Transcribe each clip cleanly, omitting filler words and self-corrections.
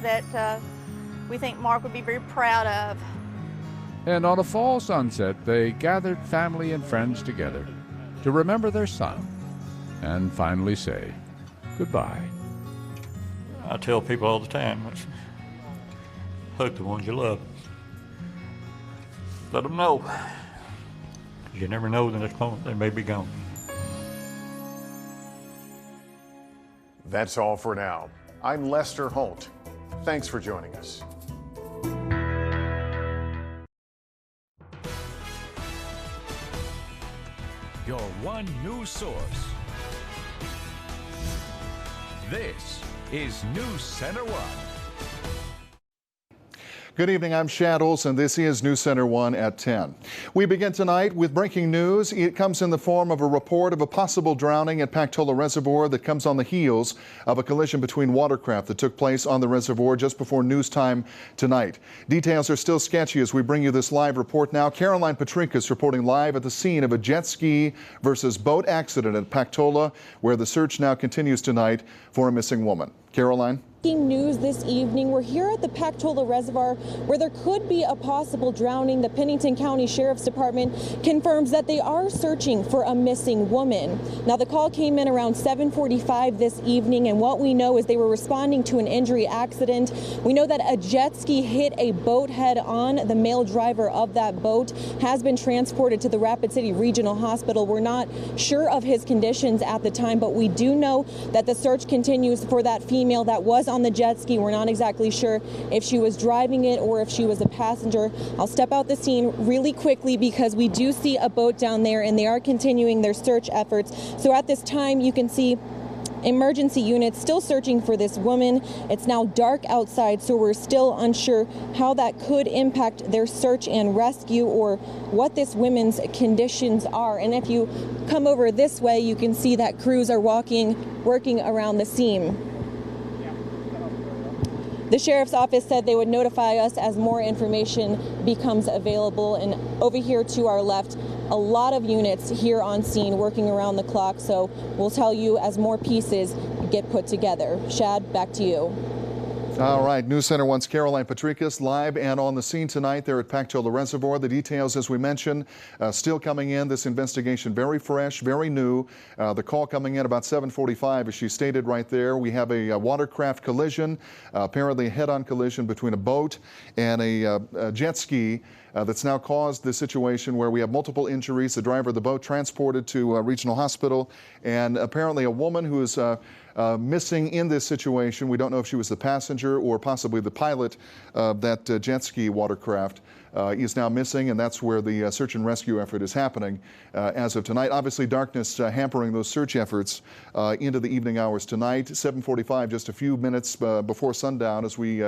that we think Mark would be very proud of. And on a fall sunset, they gathered family and friends together to remember their son and finally say goodbye. I tell people all the time, hug the ones you love. Let them know. 'Cause you never know the next moment they may be gone. That's all for now. I'm Lester Holt. Thanks for joining us. Your one news source. This is NewsCenter1. Good evening, I'm Shad Olson. This is NewsCenter1 at 10. We begin tonight with breaking news. It comes in the form of a report of a possible drowning at Pactola Reservoir that comes on the heels of a collision between watercraft that took place on the reservoir just before news time tonight. Details are still sketchy as we bring you this live report now. Caroline Patrikas reporting live at the scene of a jet ski versus boat accident at Pactola, where the search now continues tonight for a missing woman. Caroline? News this evening. We're here at the Pactola Reservoir where there could be a possible drowning. The Pennington County Sheriff's Department confirms that they are searching for a missing woman. Now, the call came in around 7:45 this evening, and what we know is they were responding to an injury accident. We know that a jet ski hit a boat head on. The male driver of that boat has been transported to the Rapid City Regional Hospital. We're not sure of his conditions at the time, but we do know that the search continues for that female that was on the jet ski. We're not exactly sure if she was driving it or if she was a passenger. I'll step out the scene really quickly because we do see a boat down there and they are continuing their search efforts. So at this time you can see emergency units still searching for this woman. It's now dark outside, so we're still unsure how that could impact their search and rescue or what this woman's conditions are. And if you come over this way, you can see that crews are working around the scene. The Sheriff's Office said they would notify us as more information becomes available. And over here to our left, a lot of units here on scene working around the clock. So we'll tell you as more pieces get put together. Shad, back to you. All right, NewsCenter1's Caroline Patrikas live and on the scene tonight there at Pactola Reservoir. The details, as we mentioned, still coming in. This investigation very fresh, very new. The call coming in about 7:45, as she stated right there. We have a watercraft collision, apparently a head-on collision between a boat and a jet ski. That's now caused the situation where we have multiple injuries. The driver of the boat transported to a regional hospital, and apparently a woman who is missing in this situation. We don't know if she was the passenger or possibly the pilot of that jet ski watercraft. Is now missing, and that's where the search and rescue effort is happening as of tonight. Obviously, darkness hampering those search efforts into the evening hours tonight. 7:45, just a few minutes before sundown as we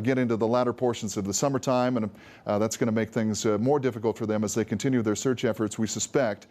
get into the latter portions of the summertime, and that's going to make things more difficult for them as they continue their search efforts, we suspect,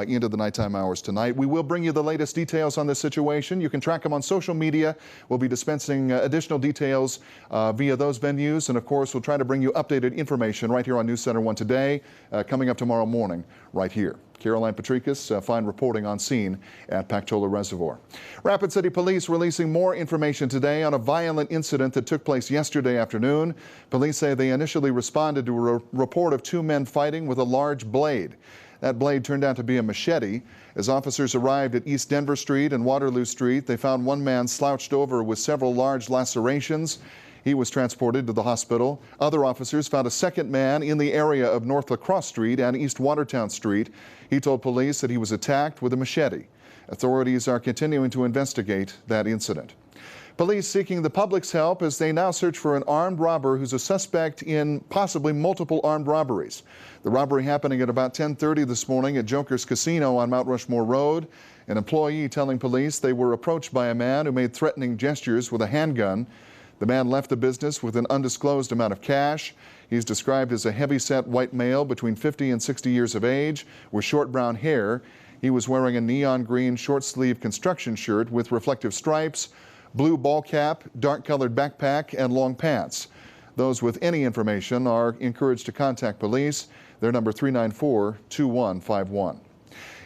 into the nighttime hours tonight. We will bring you the latest details on this situation. You can track them on social media. We'll be dispensing additional details via those venues, and of course, we'll try to bring you updated information right here on NewsCenter1 today, coming up tomorrow morning right here. Caroline Patrikas, fine reporting on scene at Pactola Reservoir. Rapid City Police releasing more information today on a violent incident that took place yesterday afternoon. Police say they initially responded to a report of two men fighting with a large blade. That blade turned out to be a machete. As officers arrived at East Denver Street and Waterloo Street, they found one man slouched over with several large lacerations. He was transported to the hospital. Other officers found a second man in the area of North La Crosse Street and East Watertown Street. He told police that he was attacked with a machete. Authorities are continuing to investigate that incident. Police seeking the public's help as they now search for an armed robber who's a suspect in possibly multiple armed robberies. The robbery happening at about 10:30 this morning at Joker's Casino on Mount Rushmore Road. An employee telling police they were approached by a man who made threatening gestures with a handgun. The man left the business with an undisclosed amount of cash. He's described as a heavy-set white male between 50 and 60 years of age with short brown hair. He was wearing a neon green short-sleeve construction shirt with reflective stripes, blue ball cap, dark-colored backpack, and long pants. Those with any information are encouraged to contact police. Their number 394-2151.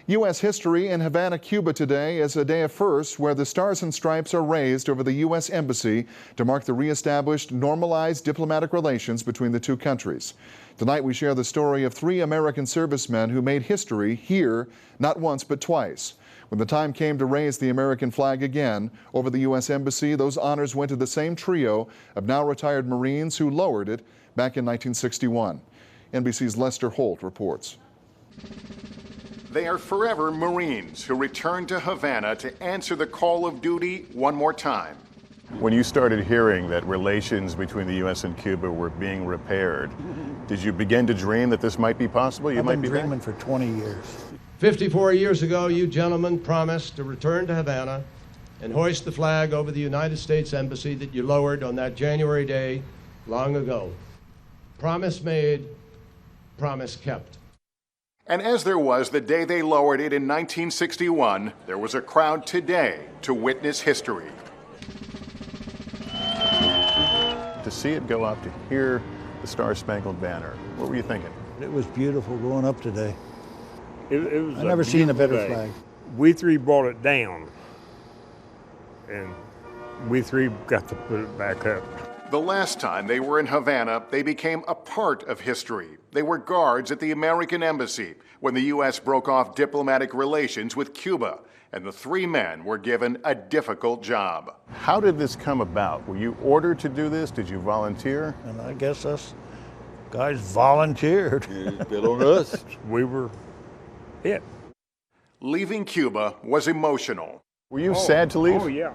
U.S. history in Havana, Cuba today is a day of firsts where the stars and stripes are raised over the U.S. Embassy to mark the reestablished, normalized diplomatic relations between the two countries. Tonight we share the story of 3 American servicemen who made history here not once but twice. When the time came to raise the American flag again over the U.S. Embassy, those honors went to the same trio of now retired Marines who lowered it back in 1961. NBC's Lester Holt reports. They are forever Marines who return to Havana to answer the call of duty one more time. When you started hearing that relations between the U.S. and Cuba were being repaired, did you begin to dream that this might be possible? I've been dreaming for 20 years. 54 years ago, you gentlemen promised to return to Havana and hoist the flag over the United States Embassy that you lowered on that January day long ago. Promise made, promise kept. And as there was the day they lowered it in 1961, there was a crowd today to witness history. To see it go up, to hear the Star-Spangled Banner, what were you thinking? It was beautiful going up today. It was I've never seen a better day. flag. We 3 brought it down, and we 3 got to put it back up. The last time they were in Havana, they became a part of history. They were guards at the American Embassy when the U.S. broke off diplomatic relations with Cuba, and the 3 men were given a difficult job. How did this come about? Were you ordered to do this? Did you volunteer? And I guess us guys volunteered. Bet on us. We were it. Leaving Cuba was emotional. Were you sad to leave? Oh, yeah.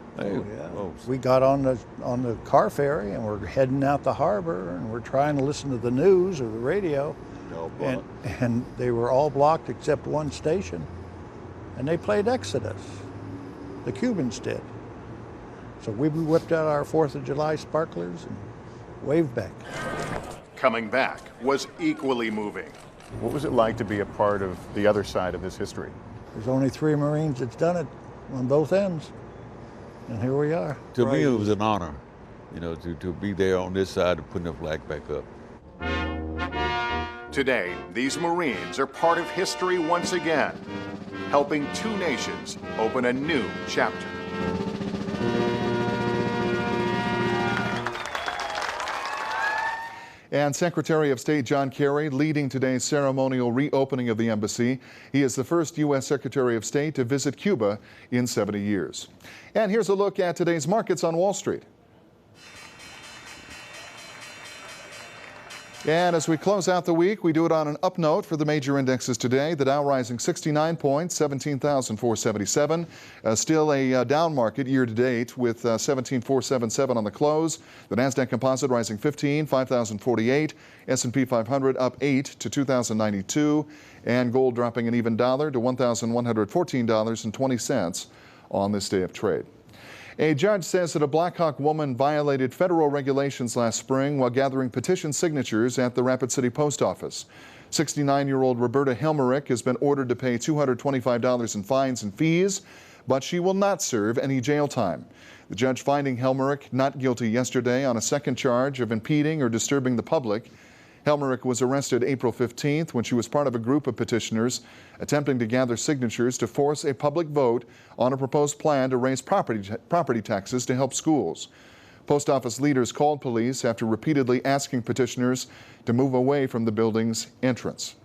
We got on the car ferry and we're heading out the harbor and we're trying to listen to the news or the radio. And they were all blocked except one station. And they played Exodus. The Cubans did. So we whipped out our 4th of July sparklers and waved back. Coming back was equally moving. What was it like to be a part of the other side of this history? There's only 3 Marines that's done it on both ends. And here we are. To me, it was an honor, to be there on this side of putting the flag back up. Today, these Marines are part of history once again, helping 2 nations open a new chapter. And Secretary of State John Kerry leading today's ceremonial reopening of the embassy. He is the first U.S. Secretary of State to visit Cuba in 70 years. And here's a look at today's markets on Wall Street. And as we close out the week, we do it on an up note for the major indexes today. The Dow rising 69 points, 17,477. Still a down market year to date with 17,477 on the close. The Nasdaq Composite rising 15, 5,048. S&P 500 up 8 to 2,092. And gold dropping an even dollar to $1,114.20 on this day of trade. A judge says that a Black Hawk woman violated federal regulations last spring while gathering petition signatures at the Rapid City Post Office. 69-year-old Roberta Helmerich has been ordered to pay $225 in fines and fees, but she will not serve any jail time. The judge finding Helmerich not guilty yesterday on a second charge of impeding or disturbing the public. Helmerich was arrested April 15th when she was part of a group of petitioners attempting to gather signatures to force a public vote on a proposed plan to raise property taxes to help schools. Post office leaders called police after repeatedly asking petitioners to move away from the building's entrance.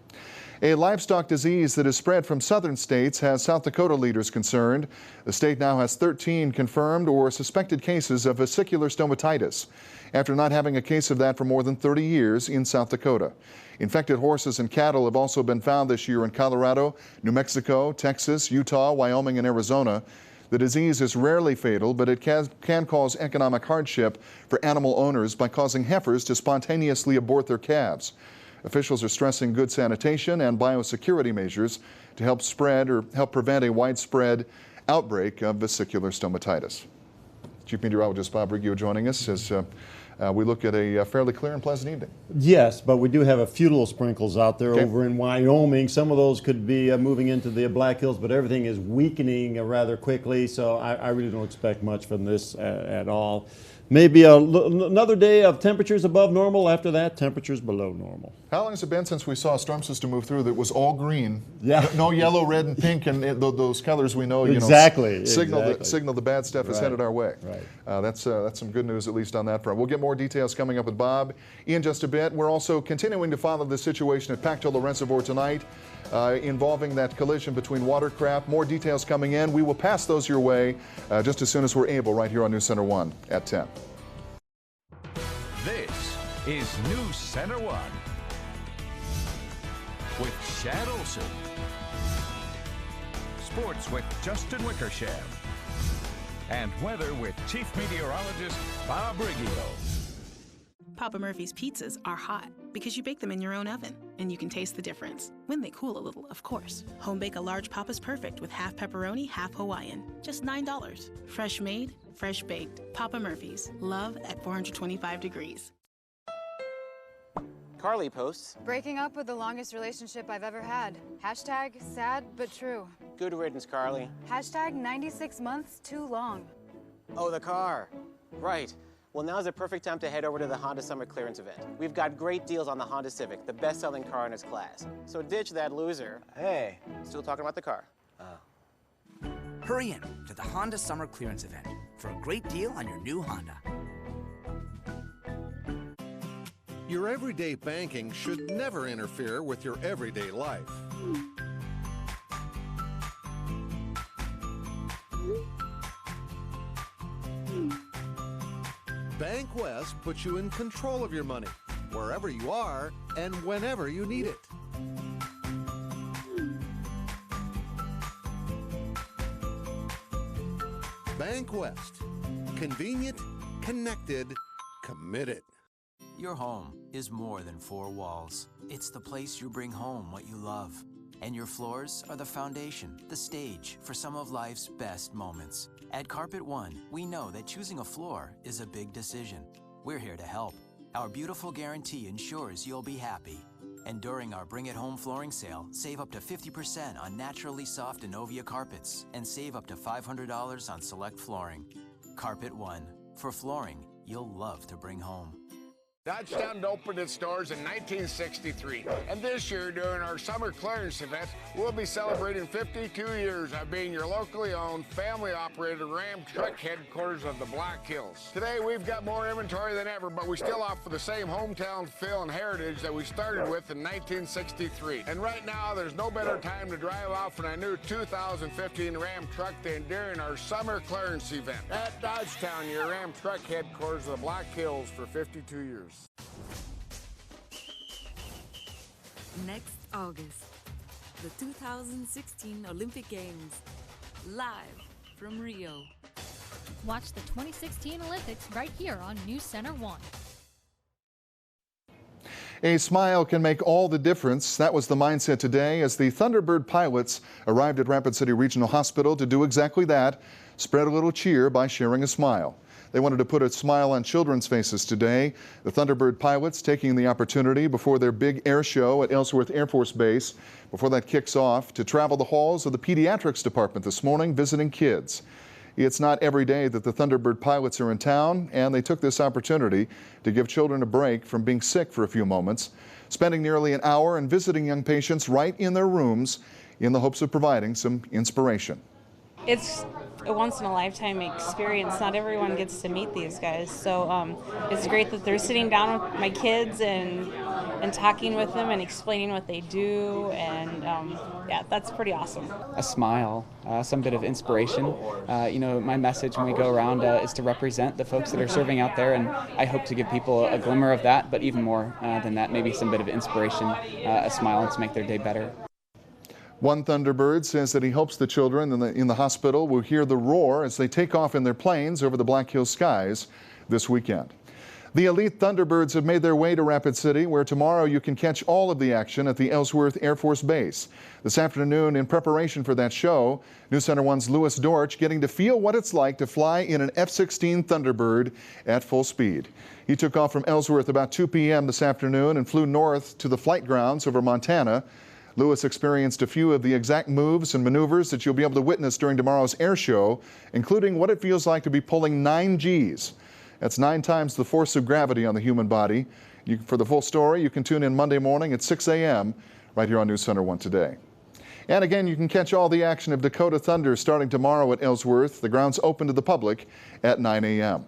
A livestock disease that has spread from southern states has South Dakota leaders concerned. The state now has 13 confirmed or suspected cases of vesicular stomatitis, after not having a case of that for more than 30 years in South Dakota. Infected horses and cattle have also been found this year in Colorado, New Mexico, Texas, Utah, Wyoming, and Arizona. The disease is rarely fatal, but it can cause economic hardship for animal owners by causing heifers to spontaneously abort their calves. Officials are stressing good sanitation and biosecurity measures to help prevent a widespread outbreak of vesicular stomatitis. Chief Meteorologist Bob Riggio joining us as we look at a fairly clear and pleasant evening. Yes, but we do have a few little sprinkles out there over in Wyoming. Some of those could be moving into the Black Hills, but everything is weakening rather quickly, so I really don't expect much from this at all. maybe another day of temperatures above normal. After that, temperatures below normal. How long has it been since we saw a storm system move through that was all green? Yeah. No yellow, red, and pink, and those colors we know. Exactly. Signal the bad stuff is headed our way. Right. That's some good news, at least on that front. We'll get more details coming up with Bob in just a bit. We're also continuing to follow the situation at Pactola Reservoir tonight, involving that collision between watercraft. More details coming in. We will pass those your way just as soon as we're able, right here on NewsCenter1 at 10. This is NewsCenter1 with Shad Olson. Sports with Justin Wickersham. And weather with Chief Meteorologist Bob Riggio. Papa Murphy's pizzas are hot because you bake them in your own oven, and you can taste the difference when they cool a little, of course. Home bake a large Papa's Perfect with half pepperoni, half Hawaiian, just $9. Fresh made, fresh baked. Papa Murphy's. Love at 425 degrees. Carly posts, breaking up with the longest relationship I've ever had. Hashtag sad but true. good riddance, Carly. Hashtag 96 months too long. Oh, the car. Right. Well, now's the perfect time to head over to the Honda Summer Clearance event. We've got great deals on the Honda Civic, the best-selling car in its class. So ditch that loser. Hey, still talking about the car. Hurry in to the Honda Summer Clearance event for a great deal on your new Honda. Your everyday banking should never interfere with your everyday life. Bank West puts you in control of your money, wherever you are and whenever you need it. Bank West. Convenient, connected, committed. Your home is more than four walls. It's the place you bring home what you love. And your floors are the foundation, the stage for some of life's best moments. At Carpet One, we know that choosing a floor is a big decision. We're here to help. Our beautiful guarantee ensures you'll be happy. And during our Bring It Home flooring sale, save up to 50% on naturally soft Innovia carpets and save up to $500 on select flooring. Carpet One, for flooring you'll love to bring home. Dodgetown opened its doors in 1963, and this year during our summer clearance event, we'll be celebrating 52 years of being your locally owned, family-operated Ram truck headquarters of the Black Hills. Today we've got more inventory than ever, but we still offer the same hometown feel and heritage that we started with in 1963. And right now, there's no better time to drive off in a new 2015 Ram truck than during our summer clearance event. At Dodgetown, your Ram truck headquarters of the Black Hills for 52 years. Next August, the 2016 Olympic Games, live from Rio. Watch the 2016 Olympics right here on NewsCenter1. A smile can make all the difference. That was the mindset today as the Thunderbird pilots arrived at Rapid City Regional Hospital to do exactly that, spread a little cheer by sharing a smile. They wanted to put a smile on children's faces today. The Thunderbird pilots taking the opportunity before their big air show at Ellsworth Air Force Base, before that kicks off, to travel the halls of the pediatrics department this morning visiting kids. It's not every day that the Thunderbird pilots are in town, and they took this opportunity to give children a break from being sick for a few moments, spending nearly an hour and visiting young patients right in their rooms in the hopes of providing some inspiration. It's a once-in-a-lifetime experience. Not everyone gets to meet these guys, so it's great that they're sitting down with my kids and talking with them and explaining what they do, and yeah, that's pretty awesome. A smile, some bit of inspiration. You know, my message when we go around is to represent the folks that are serving out there, and I hope to give people a glimmer of that, but even more than that, maybe some bit of inspiration, a smile to make their day better. One Thunderbird says that he hopes the children in the hospital will hear the roar as they take off in their planes over the Black Hills skies this weekend. The elite Thunderbirds have made their way to Rapid City, where tomorrow you can catch all of the action at the Ellsworth Air Force Base. This afternoon, in preparation for that show, NewsCenter1's Louis Dortch getting to feel what it's like to fly in an F-16 Thunderbird at full speed. He took off from Ellsworth about 2 p.m. this afternoon and flew north to the flight grounds over Montana. Louis experienced a few of the exact moves and maneuvers that you'll be able to witness during tomorrow's air show, including what it feels like to be pulling 9 Gs. That's 9 times the force of gravity on the human body. For the full story, you can tune in Monday morning at 6 a.m. right here on NewsCenter1 Today. And again, you can catch all the action of Dakota Thunder starting tomorrow at Ellsworth. The ground's open to the public at 9 a.m.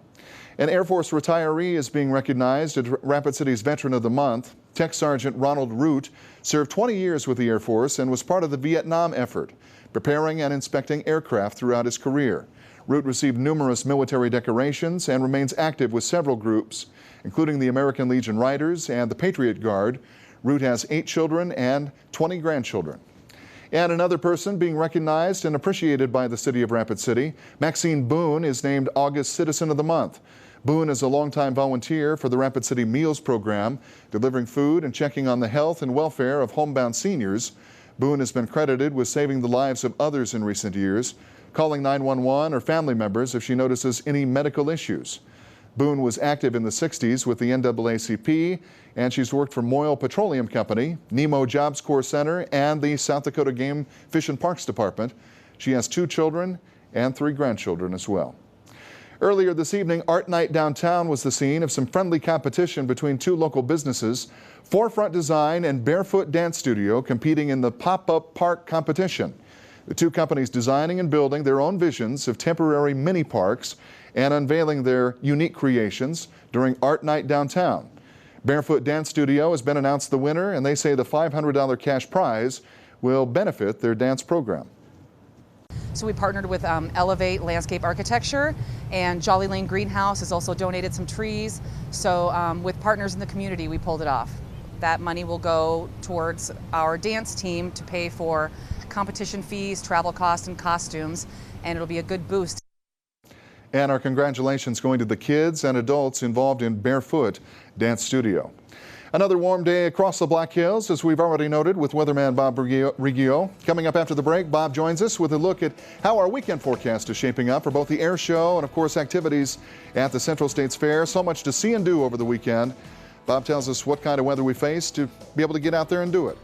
An Air Force retiree is being recognized as Rapid City's Veteran of the Month. Tech Sergeant Ronald Root served 20 years with the Air Force and was part of the Vietnam effort, preparing and inspecting aircraft throughout his career. Root received numerous military decorations and remains active with several groups, including the American Legion Riders and the Patriot Guard. Root has 8 children and 20 grandchildren. And another person being recognized and appreciated by the city of Rapid City, Maxine Boone, is named August Citizen of the Month. Boone is a longtime volunteer for the Rapid City Meals program, delivering food and checking on the health and welfare of homebound seniors. Boone has been credited with saving the lives of others in recent years, calling 911 or family members if she notices any medical issues. Boone was active in the 60s with the NAACP, and she's worked for Moyle Petroleum Company, Nemo Jobs Corps Center, and the South Dakota Game, Fish and Parks Department. She has 2 children and 3 grandchildren as well. Earlier this evening, Art Night downtown was the scene of some friendly competition between 2 local businesses, Forefront Design and Barefoot Dance Studio, competing in the pop-up park competition. The 2 companies designing and building their own visions of temporary mini parks and unveiling their unique creations during Art Night downtown. Barefoot Dance Studio has been announced the winner, and they say the $500 cash prize will benefit their dance program. So we partnered with Elevate Landscape Architecture, and Jolly Lane Greenhouse has also donated some trees. So with partners in the community, we pulled it off. That money will go towards our dance team to pay for competition fees, travel costs, and costumes, and it'll be a good boost. And our congratulations going to the kids and adults involved in Barefoot Dance Studio. Another warm day across the Black Hills, as we've already noted, with weatherman Bob Riggio. Coming up after the break, Bob joins us with a look at how our weekend forecast is shaping up for both the air show and, of course, activities at the Central States Fair. So much to see and do over the weekend. Bob tells us what kind of weather we face to be able to get out there and do it.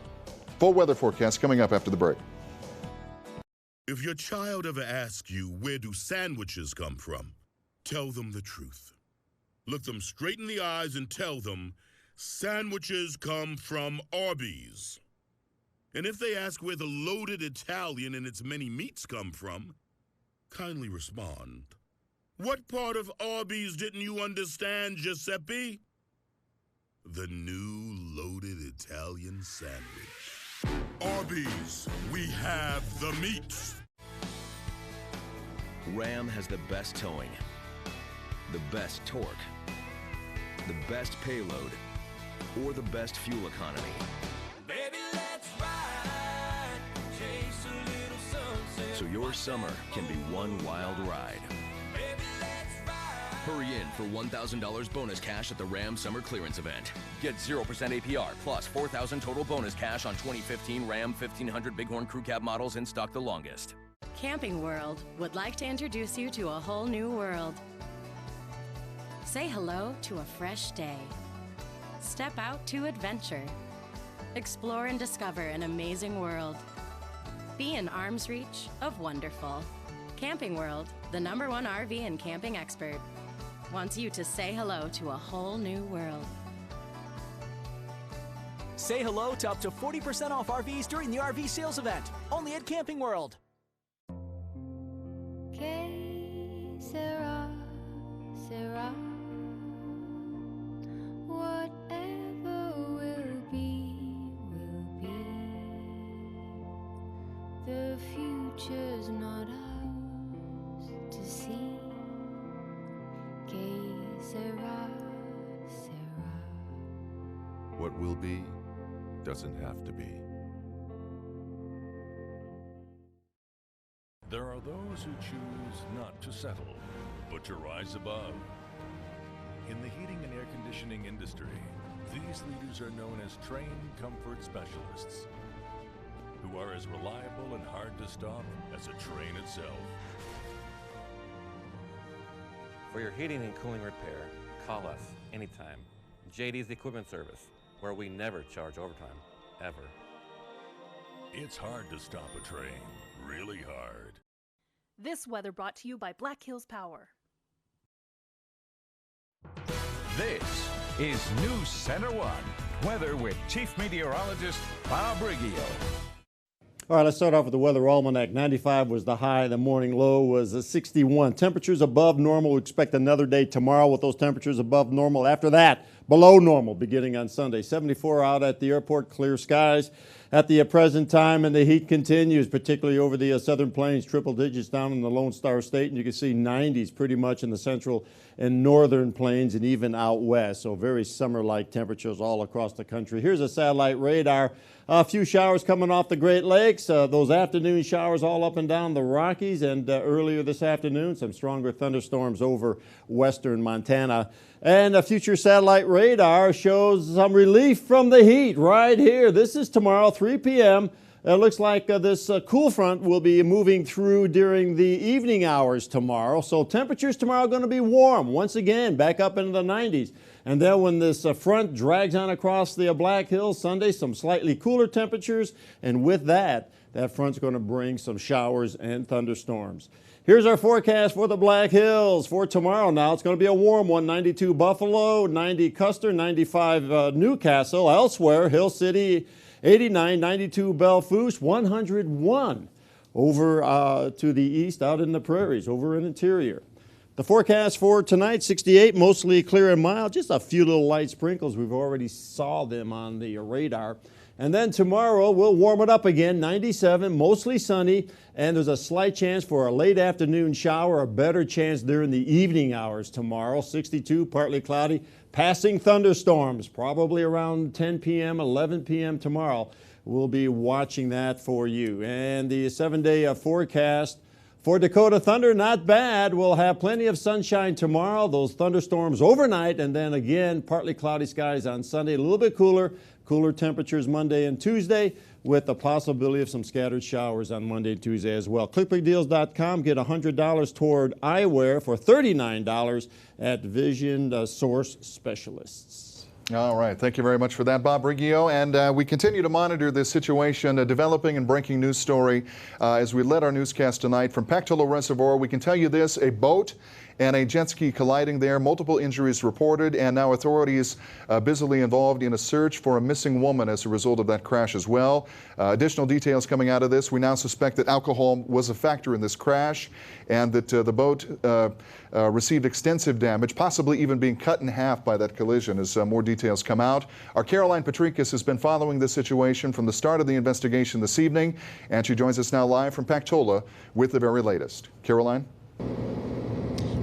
Full weather forecast coming up after the break. If your child ever asks you, where do sandwiches come from? Tell them the truth. Look them straight in the eyes and tell them, sandwiches come from Arby's. And if they ask where the loaded Italian and its many meats come from, kindly respond, what part of Arby's didn't you understand, Giuseppe? The new loaded Italian sandwich. Arby's, we have the meats. Ram has the best towing, the best torque, the best payload, or the best fuel economy. Baby, let's ride, chase a little sunset. So your summer can be one wild ride. Baby, let's ride. Hurry in for $1,000 bonus cash at the Ram Summer Clearance Event. Get 0% APR plus $4,000 total bonus cash on 2015 Ram 1500 Bighorn Crew Cab models in stock the longest. Camping World would like to introduce you to a whole new world. Say hello to a fresh day. Step out to adventure. Explore and discover an amazing world. Be in arm's reach of wonderful. Camping World, the #1 RV and camping expert, wants you to say hello to a whole new world. Say hello to up to 40% off RVs during the RV sales event, only at Camping World. Que sera, sera. Whatever will be, will be. The future's not ours to see. Que sera, sera. What will be doesn't have to be. There are those who choose not to settle, but to rise above. In the heating and air conditioning industry, these leaders are known as trained comfort specialists, who are as reliable and hard to stop as a train itself. For your heating and cooling repair, call us anytime. JD's Equipment Service, where we never charge overtime, ever. It's hard to stop a train, really hard. This weather brought to you by Black Hills Power. This is News Center 1. Weather with Chief Meteorologist Bob Riggio. All right, let's start off with the weather almanac. 95 was the high. The morning low was 61. Temperatures above normal. We expect another day tomorrow with those temperatures above normal. After that, below normal beginning on Sunday. 74 out at the airport, clear skies at the present time, and the heat continues, particularly over the southern plains. Triple digits down in the Lone Star State, and you can see 90s pretty much in the central and northern plains and even out west. So very summer-like temperatures all across the country. Here's a satellite radar. A few showers coming off the Great Lakes. Those afternoon showers all up and down the Rockies, and earlier this afternoon, some stronger thunderstorms over western Montana. And a future satellite radar shows some relief from the heat right here. This is tomorrow, 3 p.m. It looks like this cool front will be moving through during the evening hours tomorrow. So temperatures tomorrow are going to be warm once again, back up into the 90s. And then when this front drags on across the Black Hills Sunday, some slightly cooler temperatures. And with that, that front's going to bring some showers and thunderstorms. Here's our forecast for the Black Hills for tomorrow. Now it's going to be a warm one. 92 Buffalo, 90 Custer, 95 Newcastle. Elsewhere, Hill City, 89, 92 Belfouche, 101 over to the east out in the prairies, over in interior. The forecast for tonight, 68, mostly clear and mild, just a few little light sprinkles. We've already saw them on the radar. And then tomorrow, we'll warm it up again, 97, mostly sunny, and there's a slight chance for a late afternoon shower, a better chance during the evening hours tomorrow, 62, partly cloudy, passing thunderstorms, probably around 10 p.m., 11 p.m. tomorrow. We'll be watching that for you. And the 7-day forecast for Dakota Thunder, not bad. We'll have plenty of sunshine tomorrow, those thunderstorms overnight, and then again, partly cloudy skies on Sunday, a little bit cooler. Cooler temperatures Monday and Tuesday with the possibility of some scattered showers on Monday and Tuesday as well. ClickBigDeals.com. Get $100 toward eyewear for $39 at Vision Source Specialists. All right. Thank you very much for that, Bob Riggio. And we continue to monitor this situation, a developing and breaking news story as we led our newscast tonight from Pactolo Reservoir. We can tell you this, a boat and a jet ski colliding there, multiple injuries reported, and now authorities busily involved in a search for a missing woman as a result of that crash as well. Additional details coming out of this. We now suspect that alcohol was a factor in this crash and that the boat received extensive damage, possibly even being cut in half by that collision as more details come out. Our Caroline Patricus has been following this situation from the start of the investigation this evening, and she joins us now live from Pactola with the very latest. Caroline?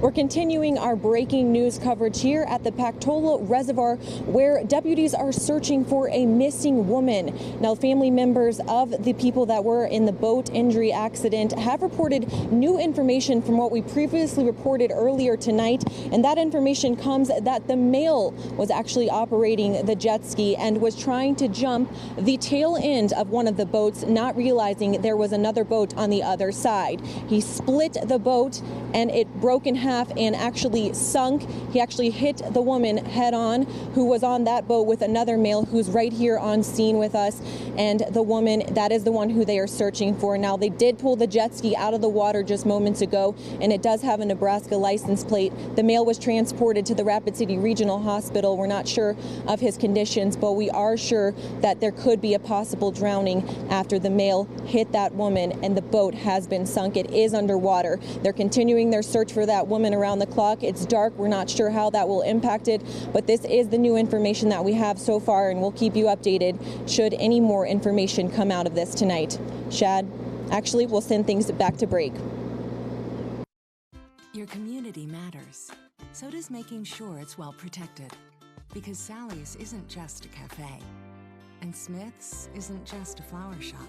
We're continuing our breaking news coverage here at the Pactola Reservoir, where deputies are searching for a missing woman. Now, family members of the people that were in the boat injury accident have reported new information from what we previously reported earlier tonight, and that information comes that the male was actually operating the jet ski and was trying to jump the tail end of one of the boats, not realizing there was another boat on the other side. He split the boat and it broke in half and actually sunk. He actually hit the woman head on who was on that boat with another male who's right here on scene with us. And the woman, that is the one who they are searching for. Now, they did pull the jet ski out of the water just moments ago, and it does have a Nebraska license plate. The male was transported to the Rapid City Regional Hospital. We're not sure of his conditions, but we are sure that there could be a possible drowning after the male hit that woman and the boat has been sunk. It is underwater. They're continuing their search for that woman around the clock. It's dark. We're not sure how that will impact it, but this is the new information that we have so far, and we'll keep you updated should any more information come out of this tonight. Shad, actually, we'll send things back to break. Your community matters. So does making sure it's well protected. Because Sally's isn't just a cafe, and Smith's isn't just a flower shop.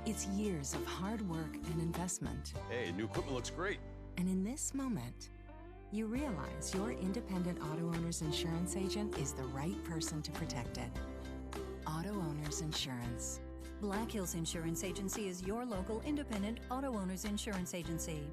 It's years of hard work and investment. Hey, new equipment looks great. And in this moment, you realize your independent auto owner's insurance agent is the right person to protect it. Auto Owners Insurance. Black Hills Insurance Agency is your local independent auto owners insurance agency.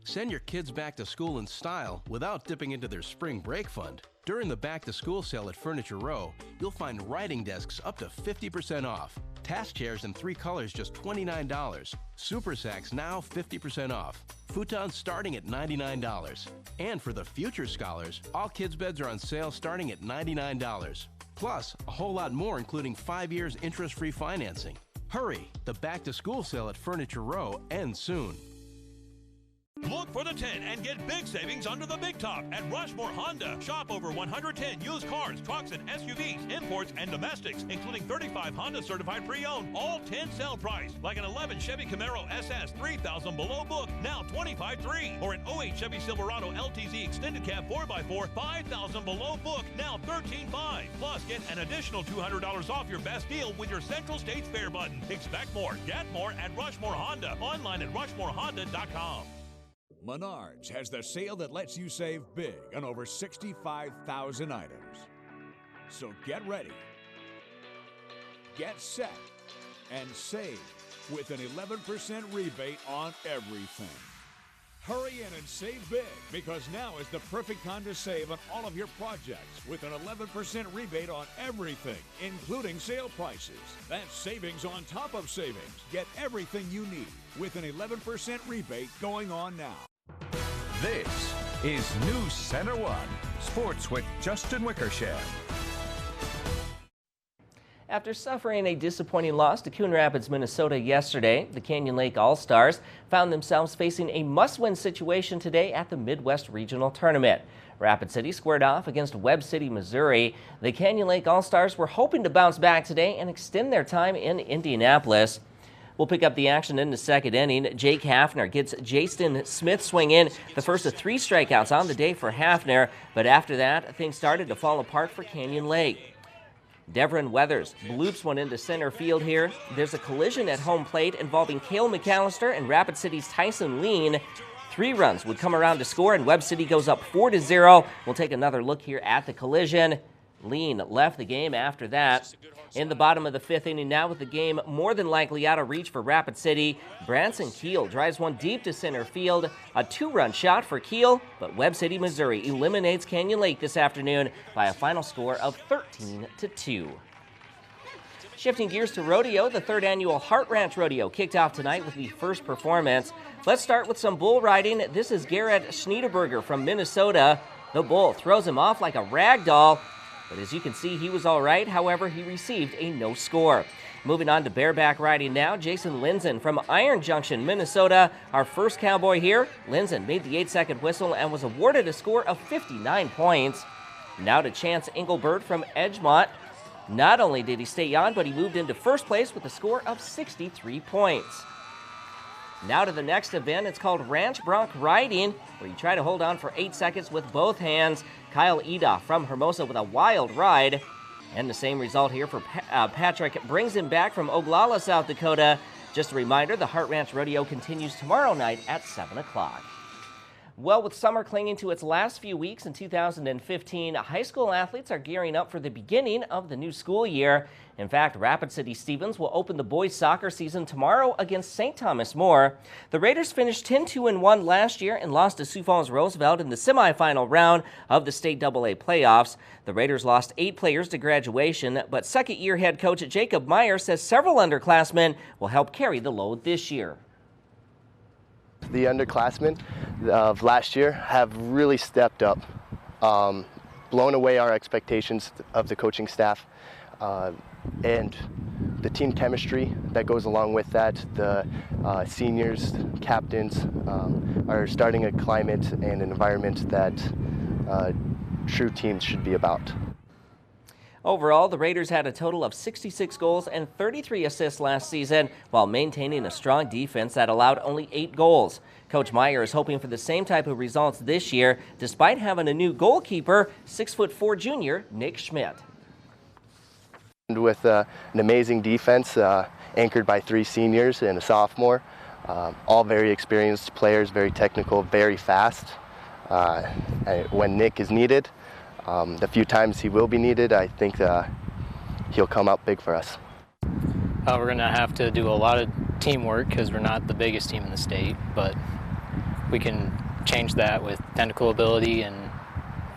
Send your kids back to school in style without dipping into their spring break fund. During the back to school sale at Furniture Row, you'll find writing desks up to 50% off. Task chairs in 3 colors just $29. Super sacks now 50% off. Futons starting at $99. And for the future scholars, all kids' beds are on sale starting at $99. Plus, a whole lot more, including 5 years interest-free financing. Hurry! The back-to-school sale at Furniture Row ends soon. Look for the 10 and get big savings under the big top at Rushmore Honda. Shop over 110 used cars, trucks, and SUVs, imports, and domestics, including 35 Honda certified pre-owned, all 10 sale price. Like an 11 Chevy Camaro SS, $3,000 below book, now $25,300. Or an 08 Chevy Silverado LTZ extended cab 4x4, $5,000 below book, now $13,500. Plus, get an additional $200 off your best deal with your Central States Fair button. Expect more, get more at Rushmore Honda. Online at rushmorehonda.com. Menards has the sale that lets you save big on over 65,000 items. So get ready, get set, and save with an 11% rebate on everything. Hurry in and save big, because now is the perfect time to save on all of your projects with an 11% rebate on everything, including sale prices. That's savings on top of savings. Get everything you need with an 11% rebate going on now. This is NewsCenter1 Sports with Justin Wickersham. After suffering a disappointing loss to Coon Rapids, Minnesota yesterday, the Canyon Lake All-Stars found themselves facing a must-win situation today at the Midwest Regional Tournament. Rapid City squared off against Webb City, Missouri. The Canyon Lake All-Stars were hoping to bounce back today and extend their time in Indianapolis. We'll pick up the action in the second inning. Jake Hafner gets Jason Smith swing in, the first of 3 strikeouts on the day for Hafner, but after that, things started to fall apart for Canyon Lake. Devin Weathers bloops one into center field here. There's a collision at home plate involving Cale McAllister and Rapid City's Tyson Lean. 3 runs would come around to score, and Webb City goes up 4-0. We'll take another look here at the collision. Lean left the game after that. In the bottom of the 5th inning now, with the game more than likely out of reach for Rapid City, Branson Keel drives one deep to center field. A 2-run shot for Keel, but Webb City, Missouri eliminates Canyon Lake this afternoon by a final score of 13-2. Shifting gears to rodeo, the 3rd annual Heart Ranch Rodeo kicked off tonight with the first performance. Let's start with some bull riding. This is Garrett Schneederberger from Minnesota. The bull throws him off like a rag doll, but as you can see, he was all right. However, he received a no score. Moving on to bareback riding now, Jason Linzen from Iron Junction, Minnesota. Our first cowboy here. Linzen made the 8-second whistle and was awarded a score of 59 points. Now to Chance Engelbert from Edgemont. Not only did he stay on, but he moved into first place with a score of 63 points. Now to the next event. It's called Ranch Bronc Riding, where you try to hold on for 8 seconds with both hands. Kyle Edoff from Hermosa with a wild ride. And the same result here for Patrick brings him back from Oglala, South Dakota. Just a reminder, the Heart Ranch Rodeo continues tomorrow night at 7 o'clock. Well, with summer clinging to its last few weeks in 2015, high school athletes are gearing up for the beginning of the new school year. In fact, Rapid City Stevens will open the boys soccer season tomorrow against St. Thomas More. The Raiders finished 10-2-1 last year and lost to Sioux Falls Roosevelt in the semifinal round of the state AA playoffs. The Raiders lost 8 players to graduation, but second-year head coach Jacob Meyer says several underclassmen will help carry the load this year. The underclassmen of last year have really stepped up, blown away our expectations of the coaching staff, and the team chemistry that goes along with that. The seniors, captains are starting a climate and an environment that true teams should be about. Overall, the Raiders had a total of 66 goals and 33 assists last season, while maintaining a strong defense that allowed only 8 goals. Coach Meyer is hoping for the same type of results this year, despite having a new goalkeeper, 6'4" junior Nick Schmidt. With an amazing defense, anchored by 3 seniors and a sophomore, all very experienced players, very technical, very fast. When Nick is needed, the few times he will be needed, I think he'll come out big for us. We're going to have to do a lot of teamwork because we're not the biggest team in the state, but we can change that with technical ability and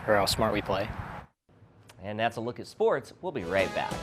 or how smart we play. And that's a look at sports. We'll be right back.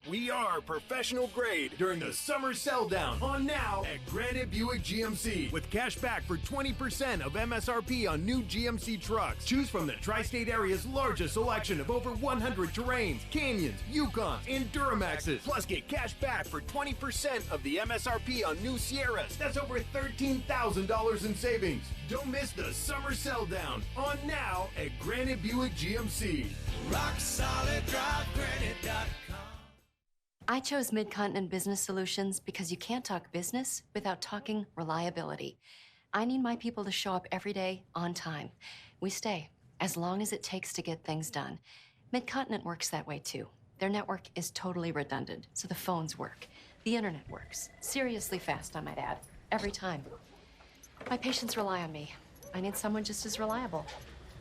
We are professional grade during the summer sell down on now at Granite Buick GMC with cash back for 20% of MSRP on new GMC trucks. Choose from the tri-state area's largest selection of over 100 Terrains, Canyons, Yukons, and Duramaxes. Plus get cash back for 20% of the MSRP on new Sierras. That's over $13,000 in savings. Don't miss the summer sell down on now at Granite Buick GMC. Rock solid drive granite.com. I chose Mid-Continent Business Solutions because you can't talk business without talking reliability. I need my people to show up every day on time. We stay as long as it takes to get things done. Mid-Continent works that way too. Their network is totally redundant, so the phones work. The internet works. Seriously fast, I might add. Every time. My patients rely on me. I need someone just as reliable.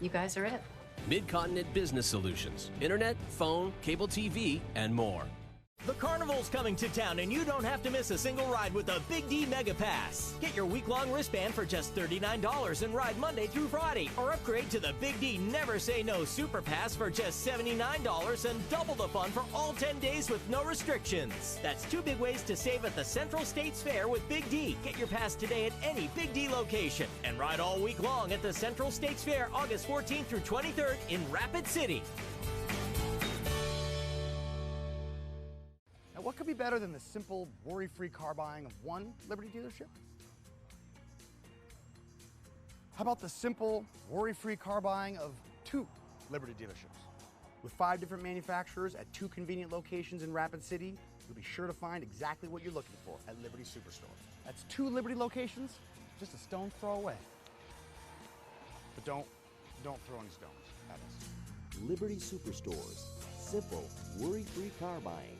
You guys are it. Mid-Continent Business Solutions. Internet, phone, cable TV, and more. The Carnival's coming to town, and you don't have to miss a single ride with the Big D Mega Pass. Get your week-long wristband for just $39 and ride Monday through Friday. Or upgrade to the Big D Never Say No Super Pass for just $79 and double the fun for all 10 days with no restrictions. That's 2 big ways to save at the Central States Fair with Big D. Get your pass today at any Big D location. And ride all week long at the Central States Fair August 14th through 23rd in Rapid City. What could be better than the simple, worry-free car buying of one Liberty dealership? How about the simple, worry-free car buying of 2 Liberty dealerships? With 5 different manufacturers at 2 convenient locations in Rapid City, you'll be sure to find exactly what you're looking for at Liberty Superstore. That's 2 Liberty locations, just a stone's throw away. But don't throw any stones at us. Liberty Superstores. Simple, worry-free car buying.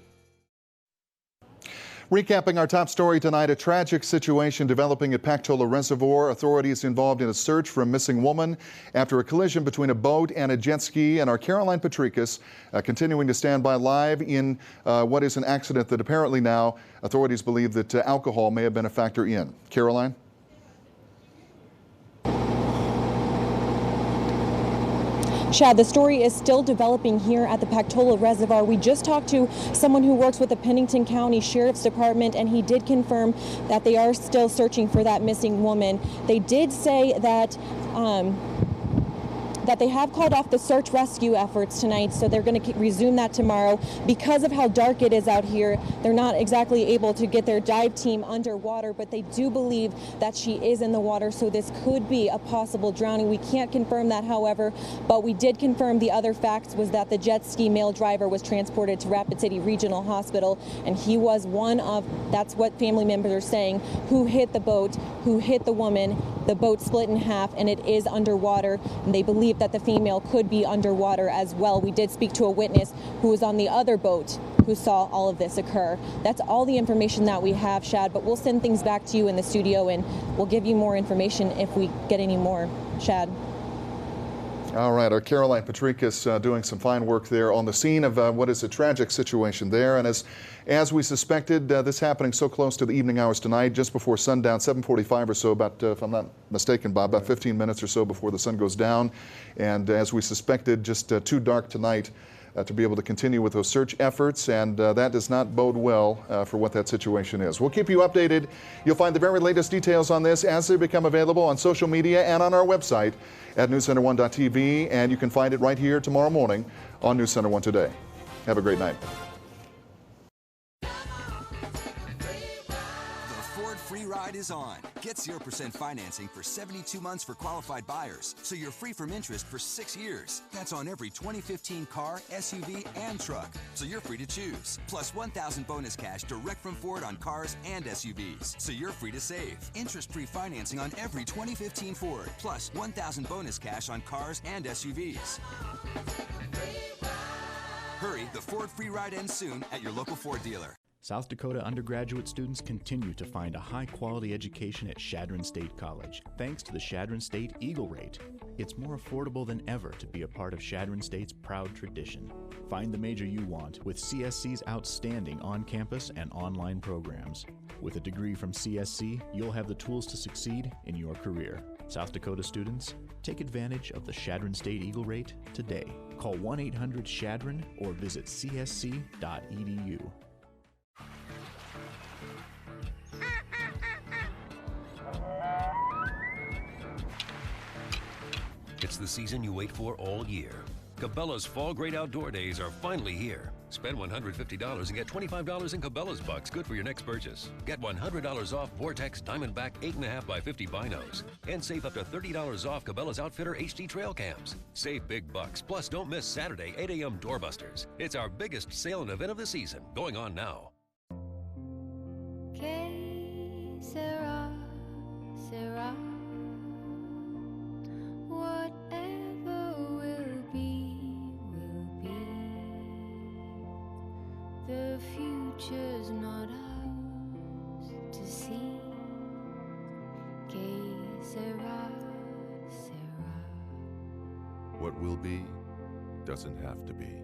Recapping our top story tonight, a tragic situation developing at Pactola Reservoir. Authorities involved in a search for a missing woman after a collision between a boat and a jet ski. And our Caroline Patrikas continuing to stand by live in what is an accident that apparently now authorities believe that alcohol may have been a factor in. Caroline? Shad, the story is still developing here at the Pactola Reservoir. We just talked to someone who works with the Pennington County Sheriff's Department, and he did confirm that they are still searching for that missing woman. They did say that they have called off the search rescue efforts tonight, so they're going to resume that tomorrow. Because of how dark it is out here, they're not exactly able to get their dive team underwater, but they do believe that she is in the water, so this could be a possible drowning. We can't confirm that, however, but we did confirm the other facts was that the jet ski male driver was transported to Rapid City Regional Hospital, and he was one of, that's what family members are saying, who hit the boat, who hit the woman. The boat split in half, and it is underwater, and they believe that the female could be underwater as well. We did speak to a witness who was on the other boat who saw all of this occur. That's all the information that we have, Shad, but we'll send things back to you in the studio, and we'll give you more information if we get any more, Shad. All right, our Caroline Patrikas doing some fine work there on the scene of what is a tragic situation there. And as we suspected, this happening so close to the evening hours tonight, just before sundown, 7:45 or so, about, if I'm not mistaken, Bob, about 15 minutes or so before the sun goes down. And as we suspected, just too dark tonight to be able to continue with those search efforts, and that does not bode well for what that situation is. We'll keep you updated. You'll find the very latest details on this as they become available on social media and on our website at newscenter1.tv, and you can find it right here tomorrow morning on News Center 1 Today. Have a great night. Free ride is on. Get 0% financing for 72 months for qualified buyers, so you're free from interest for 6 years. That's on every 2015 car, SUV, and truck, so you're free to choose. Plus $1,000 bonus cash direct from Ford on cars and SUVs, so you're free to save. Interest-free financing on every 2015 Ford, plus $1,000 bonus cash on cars and SUVs. Hurry, the Ford free ride ends soon at your local Ford dealer. South Dakota undergraduate students continue to find a high-quality education at Chadron State College, thanks to the Chadron State Eagle Rate. It's more affordable than ever to be a part of Chadron State's proud tradition. Find the major you want with CSC's outstanding on-campus and online programs. With a degree from CSC, you'll have the tools to succeed in your career. South Dakota students, take advantage of the Chadron State Eagle Rate today. Call 1-800-CHADRON or visit csc.edu. It's the season you wait for all year. Cabela's Fall Great Outdoor Days are finally here. Spend $150 and get $25 in Cabela's bucks, good for your next purchase. Get $100 off Vortex Diamondback 8.5x50 binos. And save up to $30 off Cabela's Outfitter HD trail cams. Save big bucks, plus don't miss Saturday 8 a.m. doorbusters. It's our biggest sale and event of the season, going on now. Que sera, sera. Whatever will be, will be. The future's not ours to see. Que sera, sera. What will be doesn't have to be.